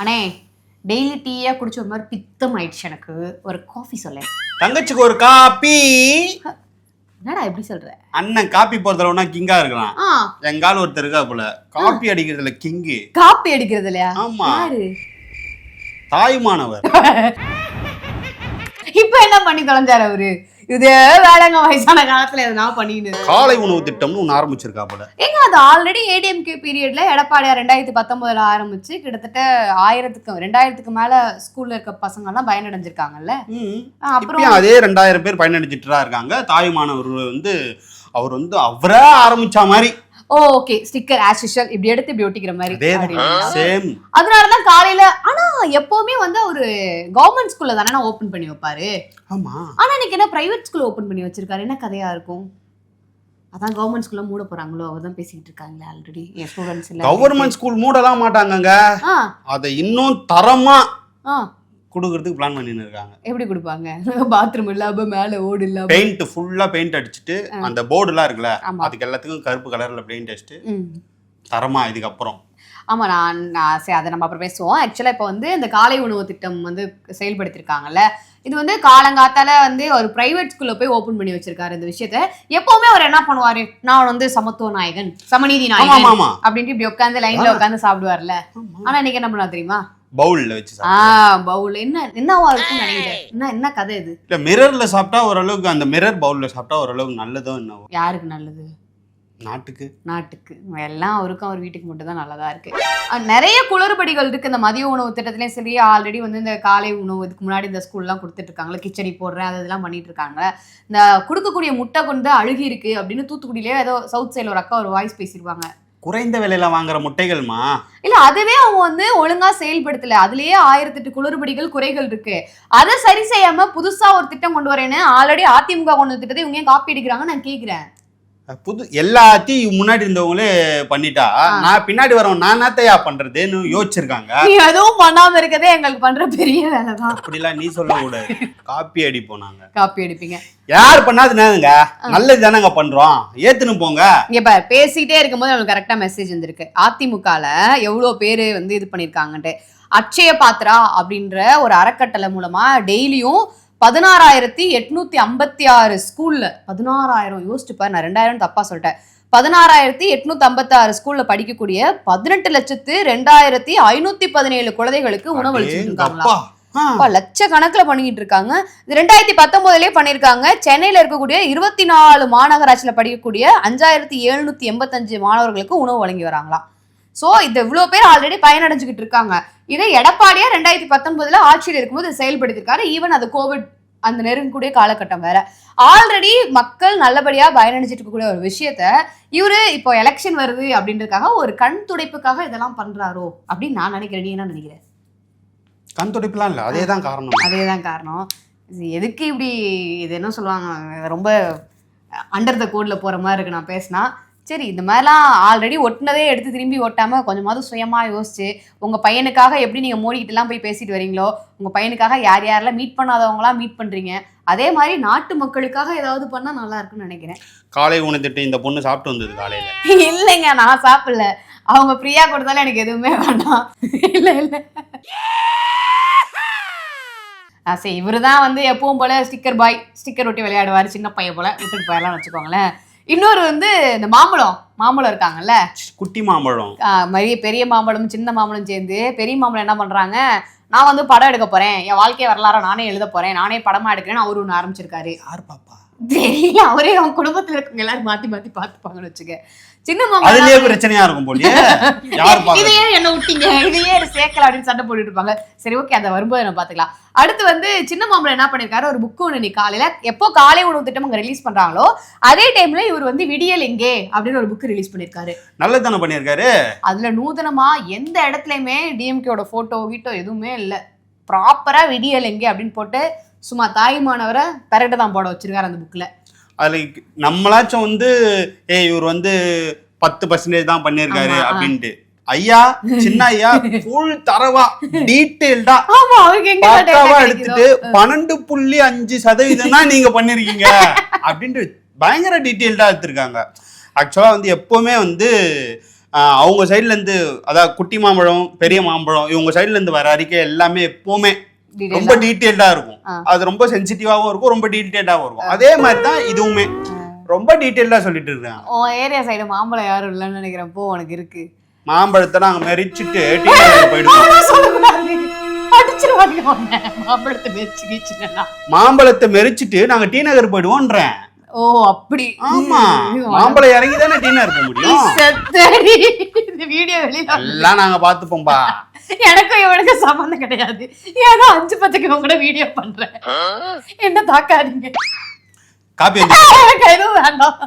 அண்ணே டெய்லி டீயா குடிச்ச ஒரு மாதிரி பித்தம் ஆயிடுச்சு எனக்கு. ஒரு காஃபி சொல்ல. தங்கச்சிக்கு ஒரு காப்பி. என்னடா எப்படி சொல்ற? அண்ணன் காப்பி போறதுல கிங்கா இருக்கலாம். எங்கால ஒருத்தர் இருக்கா போல காப்பி அடிக்கிறதுல கிங்கு. காப்பி அடிக்கிறது இல்லையா? ஆமா. தாய்மானவர். இப்ப என்ன பண்ணி தொலைஞ்சாரு அவரு? இதே வேலைங்க வயசான காலத்துல எதனா பண்ணிட்டு காலை உணவு திட்டம்னு ஒன்று ஆரம்பிச்சிருக்கா போல. ஏங்க அது ஆல்ரெடி ஏடிஎம்கே பீரியட்ல எடப்பாடியார் 2019 ஆரம்பிச்சு கிட்டத்தட்ட 2000க்கு மேல ஸ்கூல்ல இருக்க பசங்க எல்லாம் பயனடைஞ்சிருக்காங்கல்ல. அப்புறம் அதே 2000 பேர் பயனடைஞ்சிட்டு இருக்காங்க. தாய்மானவர் அவர் அவரே ஆரம்பிச்ச மாதிரி. ஓகே, ஸ்டிக்கர் ஆஸ் யூஷுவல் இப்படி எடுத்து இப்படி ஒட்டிக்கிற மாதிரி. சேம். அதனாலதான் காலையில ஆனா எப்பவுமே அவரு கவர்மெண்ட் ஸ்கூல்ல தானே ஓபன் பண்ணி வைப்பாரு. ஆமா. ஆனா இன்னைக்கு என்ன பிரைவேட் ஸ்கூல்ல ஓபன் பண்ணி வச்சிருக்காரு? என்ன கதையா இருக்கும்? அதான் கவர்மெண்ட் ஸ்கூல்ல மூட போறாங்களோ அவர்தான் பேசிக்கிட்டு இருக்காங்களே ஆல்ரெடி. என் ஸ்டூடண்ட்ஸ் இல்ல கவர்மெண்ட் ஸ்கூல் மூடலாம் மாட்டாங்கங்க. அதை இன்னும் தரமா குடுக்கிறதுக்கு பிளான் பண்ணிட்டு இருக்காங்க. எப்படி கொடுப்பாங்க? பாத்ரூம் இல்லாம மேல ஓடு இல்லாம பெயிண்ட் ஃபுல்லா பெயிண்ட் அடிச்சிட்டு அந்த போர்டு எல்லாம் இருக்குல்ல அதுக்கு எல்லாத்துக்கும் கருப்பு கலர்ல பெயிண்ட் அடிச்சிட்டு தரமா இதுக்கப்புறம். ஆமா, சரி அதை நம்ம அப்புறம் பேசுவோம். ஆக்சுவலா இப்ப இந்த காலை உணவு திட்டம் செயல்படுத்திருக்காங்கல்ல. இது காலங்காத்தால ஒரு பிரைவேட் ஸ்கூல்ல போய் ஓபன் பண்ணி வச்சிருக்காரு. இந்த விஷயத்த எப்பவுமே அவர் என்ன பண்ணுவாரு, நான் சமத்துவ நாயகன் சமநீதி நாயகன் அப்படின்ட்டு இப்படி உட்காந்து லைன்ல உட்காந்து சாப்பிடுவார்ல. ஆனா இன்னைக்கு என்ன பண்ணுவா தெரியுமா? பவுல்ல வச்சு பவுல் என்னவா இருக்கும்னு நினைக்கிறேன். என்ன கதை இது? இல்ல மிரர்ல சாப்பிட்டா ஓரளவுக்கு, அந்த மிரர் பவுல்ல சாப்பிட்டா ஓரளவுக்கு நல்லதோ என்னவோ. யாருக்கு நல்லது? நாட்டுக்கு எல்லாம் அவருக்கும் அவர் வீட்டுக்கு மட்டும் தான் நல்லதா இருக்கு. நிறைய குளறுபடிகள் இருக்கு இந்த மதிய உணவு திட்டத்திலயும் சரி. ஆல்ரெடி இந்த காலை உணவு இதுக்கு முன்னாடி இந்த ஸ்கூல்லாம் கொடுத்துட்டு இருக்காங்களா, கிச்சடி போடுறேன் அதெல்லாம் பண்ணிட்டு இருக்காங்க. இந்த கொடுக்கக்கூடிய முட்டை கொண்டு அழுகி இருக்கு அப்படின்னு தூத்துக்குடியிலே ஏதோ சவுத் சைட்ல ஒரு அக்கா ஒரு வாய்ஸ் பேசிருவாங்க. குறைந்த விலையில வாங்குற முட்டைகள்மா. இல்ல அதுவே அவங்க ஒழுங்கா செயல்படுத்தல. அதுலயே 1008 குளறுபடிகள் குறைகள் இருக்கு. அதை சரி செய்யாம புதுசா ஒரு திட்டம் கொண்டு வரேன்னு ஆல்ரெடி அதிமுக கொண்டு திட்டத்தை இவங்க காப்பி அடிக்கிறாங்க. நான் கேக்குறேன், எல்லாத்தையும் முன்னாடி இருந்தவங்களே பண்ணிட்டா நான் பின்னாடி வரவன் நான் என்னத்தையா பண்றதுன்னு யோசிச்சிருக்காங்க. நீ எதுவும் பண்ணாம இருக்கதே எங்களுக்கு பண்ற பெரிய வேலைதான். அப்படிலாம் நீ சொல்ல கூடாது. காப்பி அடிப்போம் நாங்க. காப்பி அடிப்பீங்க? யார் பண்ணாது நல்லது தானங்க பண்றோம், ஏத்துன்னு போங்க. இப்ப பேசிட்டே இருக்கும்போது அவங்களுக்கு கரெக்டா மெசேஜ் வந்திருக்கு. அதிமுகல எவ்வளவு பேரு இது பண்ணிருக்காங்கன்ட்டு. அட்சய பாத்ரா அப்படின்ற ஒரு அறக்கட்டளை மூலமா டெய்லியும் 16,856 ஸ்கூல்ல 16,000 யோசிச்சு பாரு. நான் 2,000 தப்பா சொல்லிட்டேன். 16,856 ஸ்கூல்ல படிக்கக்கூடிய 18,02,517 குழந்தைகளுக்கு உணவு அளிச்சுட்டு இருக்காங்களா? லட்சக்கணக்கில் பண்ணிக்கிட்டு இருக்காங்க. இது 2019 பண்ணிருக்காங்க. சென்னையில இருக்கக்கூடிய 24 மாநகராட்சியில படிக்கக்கூடிய 5,785 மாணவர்களுக்கு உணவு வழங்கி வராங்களாம். சோ இது இவ்வளவு பேர் ஆல்ரெடி பயனடைஞ்சுக்கிட்டு இருக்காங்க. இதை எடப்பாடியா 2019 ஆட்சியில் இருக்கும்போது செயல்படுத்திருக்காரு. ஈவன் அது கோவிட் அந்த நெருங்கக்கூடிய காலகட்டம் வேற. ஆல்ரெடி மக்கள் நல்லபடியா பயனடைஞ்சிட்டு இருக்கக்கூடிய ஒரு விஷயத்த இவரு இப்போ எலெக்ஷன் வருது அப்படின்றதுக்காக ஒரு கண் துடைப்புக்காக இதெல்லாம் பண்றாரோ அப்படின்னு நான் நினைக்கிறேன். நீ என்ன நினைக்கிறேன்? கண் துடைப்புலாம் இல்ல, அதேதான் காரணம். எதுக்கு இப்படி இது என்ன சொல்லுவாங்க, ரொம்ப அண்டர் த கோட்ல போற மாதிரி இருக்கு நான் பேசினா. சரி, இந்த மாதிரிலாம் ஆல்ரெடி ஒட்டினதே எடுத்து திரும்பி ஒட்டாம கொஞ்சமாவது சுயமா யோசிச்சு உங்க பையனுக்காக எப்படி நீங்க மோடிக்கிட்ட எல்லாம் போய் பேசிட்டு வரீங்களோ, உங்க பையனுக்காக யார் யாரெல்லாம் மீட் பண்ணாதவங்களாம் மீட் பண்றீங்க, அதே மாதிரி நாட்டு மக்களுக்காக ஏதாவது பண்ணா நல்லா இருக்குன்னு நினைக்கிறேன். காலை உணவு திட்டம் இந்த பொண்ணு சாப்பிட்டு வந்தது காலையில. இல்லைங்க, நான் சாப்பிடல. அவங்க ஃப்ரீயா கொடுத்தாலும் எனக்கு எதுவுமே வேண்டாம். இல்ல சரி, இவருதான் எப்பவும் போல ஸ்டிக்கர் ஒட்டி விளையாடுவாரு. சின்ன பையன் போல விட்டுட்டு போயெல்லாம் வச்சுக்கோங்களேன். இன்னொரு இந்த மாம்பழம் இருக்காங்கல்ல, குட்டி மாம்பழம், பெரிய மாம்பழம் சின்ன மாம்பழம் சேர்ந்து பெரிய மாம்பழம் என்ன பண்றாங்க, நான் படம் எடுக்க போறேன், என் வாழ்க்கை வரலாற நானே எழுத போறேன், நானே படமா எடுக்கிறேன்னு அவரு ஒண்ணு ஆரம்பிச்சிருக்காரு. யார் பாப்பா தெரியல, அவரே அவங்க குடும்பத்துல இருக்கவங்க எல்லாரும் மாத்தி பாத்துப்பாங்கன்னு வச்சுக்க. சின்ன மாம்பழம் பிரச்சனையா இருக்கும் போலியே. இதையே என்ன விட்டீங்க, இதையே சேர்க்கல அப்படின்னு சண்டை போட்டுட்டு இருப்பாங்க. சரி, ஓகே, அதை வரும்போது நம்ம பாத்துக்கலாம். அடுத்து சின்ன மாம்பழம் என்ன பண்ணிருக்காரு, ஒரு புக்கு ஒண்ணு நீ காலையில எப்போ காலை உணவு திட்டம் அங்க ரிலீஸ் பண்றாங்களோ அதே டைம்ல இவர் விடியல் எங்கே அப்படின்னு ஒரு புக் ரிலீஸ் பண்ணிருக்காரு. நல்லதானே பண்ணிருக்காரு. அதுல நூதனமா எந்த இடத்துலயுமே டிஎம்கேயோட போட்டோ வீட்டோ எதுவுமே இல்ல. ப்ராப்பரா விடியல் எங்கே அப்படின்னு போட்டு சும்மா தாய்மானவரை பெரட்ட தான் போட வச்சிருக்காரு அந்த புக்ல. அதுல நம்மளாச்சும் இவர் 10% தான் பண்ணிருக்காரு அப்படின்ட்டு. ஐயா, சின்ன ஐயா ஃபுல் தரவா டீடைல்டா எடுத்துட்டு 12.5% நீங்க பண்ணிருக்கீங்க அப்படின்ட்டு பயங்கர டீடைல்டா எடுத்திருக்காங்க. ஆக்சுவலா எப்பவுமே அவங்க சைட்ல இருந்து அதாவது குட்டி மாம்பழம் பெரிய மாம்பழம் இவங்க சைட்ல இருந்து வர அறிக்கை எல்லாமே எப்பவுமே ரொம்ப டீட்டெயில்டா இருக்கும். அது ரொம்ப சென்சிட்டிவாவும் இருக்கும், ரொம்ப டீட்டெயில்டாவும் இருக்கும். அதே மாதிரி தான் இதுவுமே ரொம்ப டீட்டெயில்டா சொல்லிட்டு இருக்காங்க. ஏரியா சைடு மாம்பழம் யாரும் இல்லைன்னு நினைக்கிறேன். போ உனக்கு இருக்கு. மாம்பழத்தை நாங்க மெரிச்சிட்டு டீ நகர் போயிடுவோம். மாம்பழத்தை மெரிச்சிட்டு நாங்க டீ நகர் போயிடுவோம்ன்றேன். ஓ அப்படி. ஆமா, மாம்பழம் இறங்கி தானே டீ நகர் போக முடியும். இந்த வீடியோ வெளியில எல்லாம் நாங்க பாத்துப்போம்பா. எனக்கும் இவனுக்கு சம்பந்தம் கிடையாது. ஏதோ 5-10க்கு உங்க கூட வீடியோ பண்றேன். என்ன தாக்காதீங்க. காப்பி எதுவும் வேண்டாம்.